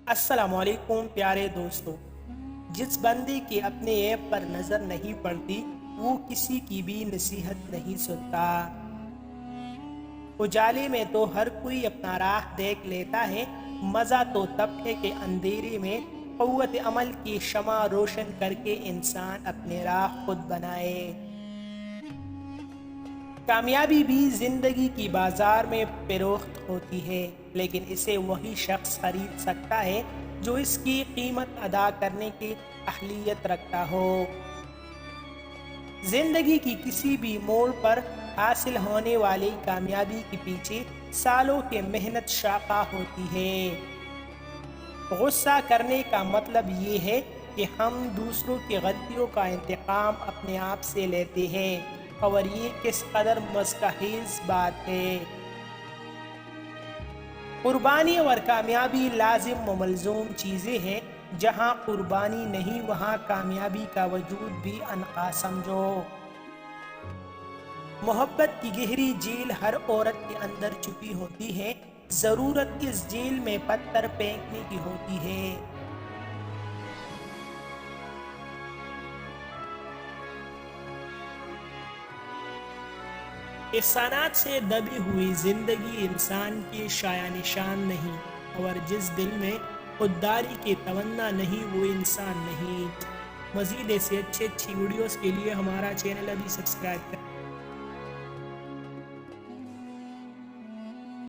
अस्सलामुअलैकुम प्यारे दोस्तों। जिस बंदे की अपने ऐप पर नज़र नहीं पड़ती वो किसी की भी नसीहत नहीं सुनता। उजाले में तो हर कोई अपना राह देख लेता है, मज़ा तो तब है कि अंधेरे में क़ुव्वत अमल की शमा रोशन करके इंसान अपने राह खुद बनाए। कामयाबी भी जिंदगी की बाजार में फरोख्त होती है, लेकिन इसे वही शख्स खरीद सकता है जो इसकी कीमत अदा करने की अहलियत रखता हो। जिंदगी की किसी भी मोड़ पर हासिल होने वाली कामयाबी के पीछे सालों की मेहनत शाखा होती है। गुस्सा करने का मतलब ये है कि हम दूसरों की गलतियों का इंतकाम अपने आप से लेते हैं, और ये किस कदर मुस्तहिल बात है। कुर्बानी और कामयाबी लाजिम व मलजूम चीज़ें हैं। जहाँ कुर्बानी नहीं वहाँ कामयाबी का वजूद भी अनका समझो। मोहब्बत की गहरी झील हर औरत के अंदर छुपी होती है, ज़रूरत इस झील में पत्थर फेंकने की होती है। एहसानात से दबी हुई जिंदगी इंसान की शाया निशान नहीं, और जिस दिल में खुददारी की तमन्ना नहीं वो इंसान नहीं। मज़ीद ऐसे अच्छी वीडियोस के लिए हमारा चैनल अभी सब्सक्राइब करें।